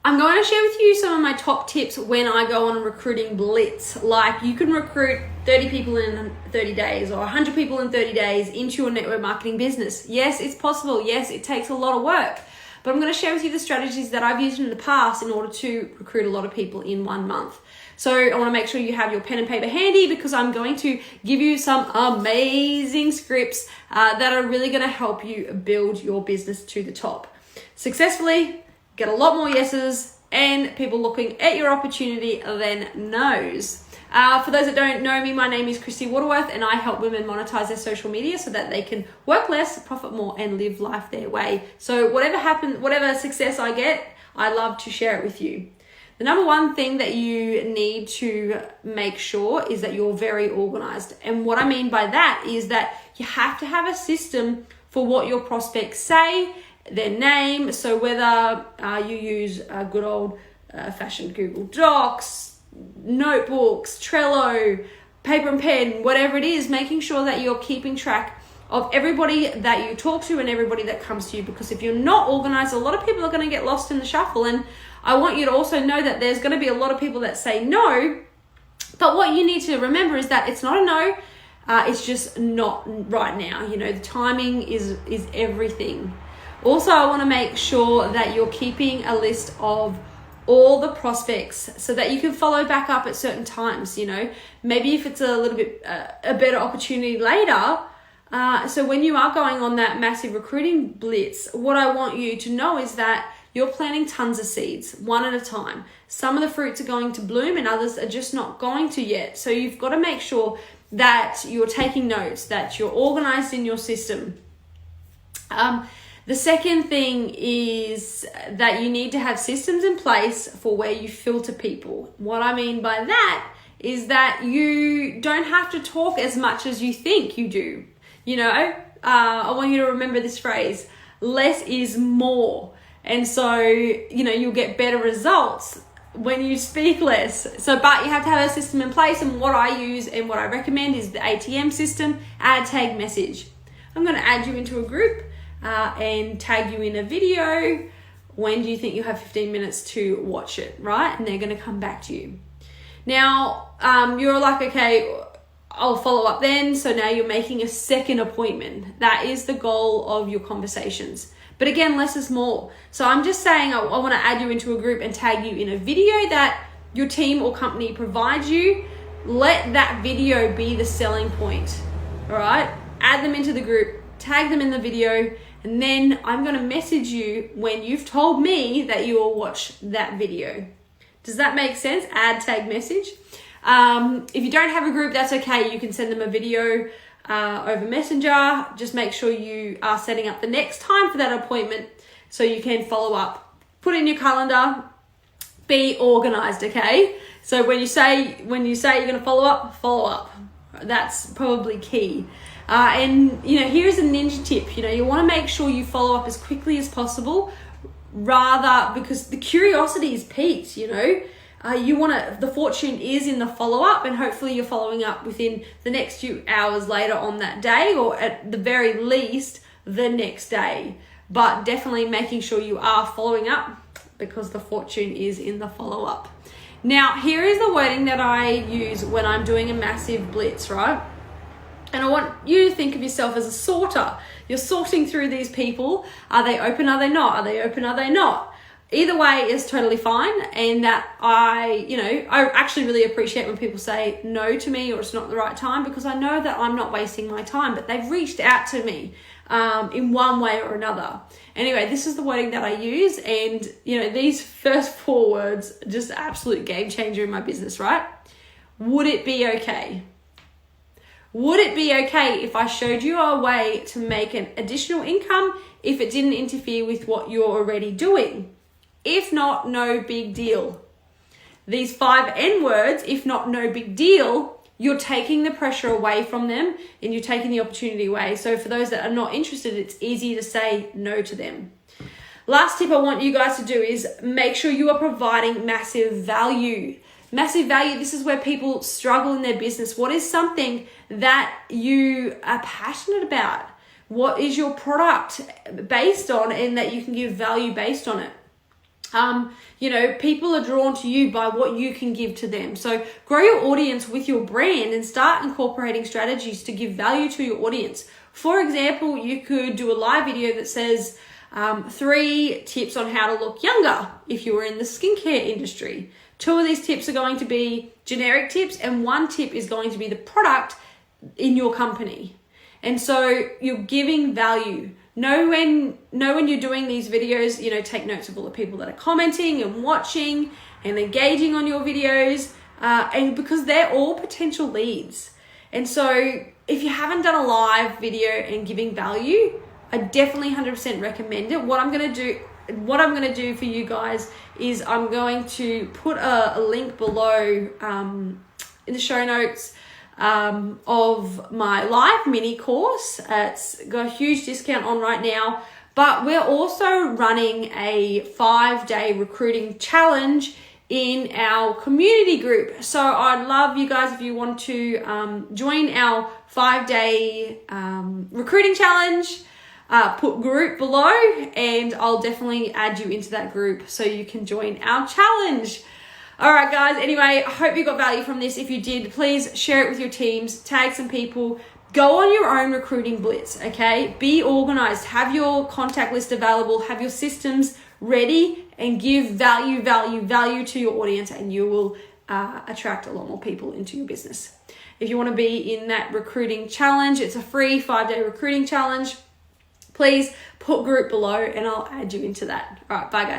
I'm going to share with you some of my top tips when I go on a recruiting blitz. Like, you can recruit 30 people in 30 days or 100 people in 30 days into your network marketing business. Yes, it's possible. Yes, it takes a lot of work. But I'm going to share with you the strategies that I've used in the past in order to recruit a lot of people in 1 month. So I want to make sure you have your pen and paper handy, because I'm going to give you some amazing scripts that are really going to help you build your business to the top successfully, get a lot more yeses, and people looking at your opportunity than no's. For those that don't know me, my name is Christy Waterworth, and I help women monetize their social media so that they can work less, profit more, and live life their way. So whatever success I get, I love to share it with you. The number one thing that you need to make sure is that you're very organized. And what I mean by that is that you have to have a system for what your prospects say, their name. So whether you use good old fashioned Google Docs, notebooks, Trello, paper and pen, whatever it is, making sure that you're keeping track of everybody that you talk to and everybody that comes to you. Because if you're not organized, a lot of people are going to get lost in the shuffle. And I want you to also know that there's going to be a lot of people that say no. But what you need to remember is that it's not a no. It's just not right now. You know, the timing is everything. Also, I want to make sure that you're keeping a list of all the prospects so that you can follow back up at certain times. You know, maybe if it's a little bit a better opportunity later. So when you are going on that massive recruiting blitz, what I want you to know is that you're planting tons of seeds, one at a time. Some of the fruits are going to bloom and others are just not going to yet. So you've got to make sure that you're taking notes, that you're organized in your system. The second thing is that you need to have systems in place for where you filter people. What I mean by that is that you don't have to talk as much as you think you do. You know, I want you to remember this phrase, less is more. And so, you know, you'll get better results when you speak less. But you have to have a system in place. And what I use and what I recommend is the ATM system, add, tag, message. I'm going to add you into a group and tag you in a video. When do you think you have 15 minutes to watch it, right? And they're going to come back to you. Now, you're like, okay, I'll follow up then. So now you're making a second appointment. That is the goal of your conversations. But again, less is more. So I'm just saying I want to add you into a group and tag you in a video that your team or company provides you. Let that video be the selling point. All right? Add them into the group, tag them in the video, and then I'm going to message you when you've told me that you will watch that video. Does that make sense? Add, tag, message. If you don't have a group, that's okay. You can send them a video over Messenger. Just make sure you are setting up the next time for that appointment so you can follow up. Put in your calendar. Be organized, okay? So when you say you're going to follow up. That's probably key. And you know, here's a ninja tip. You know, you want to make sure you follow up as quickly as possible, because the curiosity is peaked. You know. The fortune is in the follow-up, and hopefully you're following up within the next few hours later on that day, or at the very least the next day. But definitely making sure you are following up, because the fortune is in the follow-up. Now, here is the wording that I use when I'm doing a massive blitz, right? And I want you to think of yourself as a sorter. You're sorting through these people. Are they open? Are they not? Are they open? Are they not? Either way is totally fine. And that I actually really appreciate when people say no to me or it's not the right time, because I know that I'm not wasting my time, but they've reached out to me in one way or another. Anyway, this is the wording that I use. And, you know, these first 4 words, just absolute game changer in my business, right? Would it be okay? Would it be okay if I showed you a way to make an additional income if it didn't interfere with what you're already doing? If not, no big deal. These 5 N words, if not, no big deal, you're taking the pressure away from them and you're taking the opportunity away. So for those that are not interested, it's easy to say no to them. Last tip I want you guys to do is make sure you are providing massive value. Massive value, this is where people struggle in their business. What is something that you are passionate about? What is your product based on, and that you can give value based on it? People are drawn to you by what you can give to them. So grow your audience with your brand and start incorporating strategies to give value to your audience. For example, you could do a live video that says 3 tips on how to look younger if you were in the skincare industry. 2 of these tips are going to be generic tips, and 1 tip is going to be the product in your company. And so you're giving value. Know when you're doing these videos, take notes of all the people that are commenting and watching and engaging on your videos, and because they're all potential leads. And so if you haven't done a live video and giving value, I definitely 100% recommend it. What I'm going to do for you guys is I'm going to put a link below in the show notes of my live mini course. It's got a huge discount on right now, but we're also running a 5-day recruiting challenge in our community group. So I'd love you guys if you want to join our 5-day recruiting challenge. Put group below and I'll definitely add you into that group so you can join our challenge. All right, guys. Anyway, I hope you got value from this. If you did, please share it with your teams, tag some people, go on your own recruiting blitz, okay? Be organized, have your contact list available, have your systems ready, and give value to your audience, and you will attract a lot more people into your business. If you want to be in that recruiting challenge, it's a free 5-day recruiting challenge. Please put group below and I'll add you into that. All right, bye guys.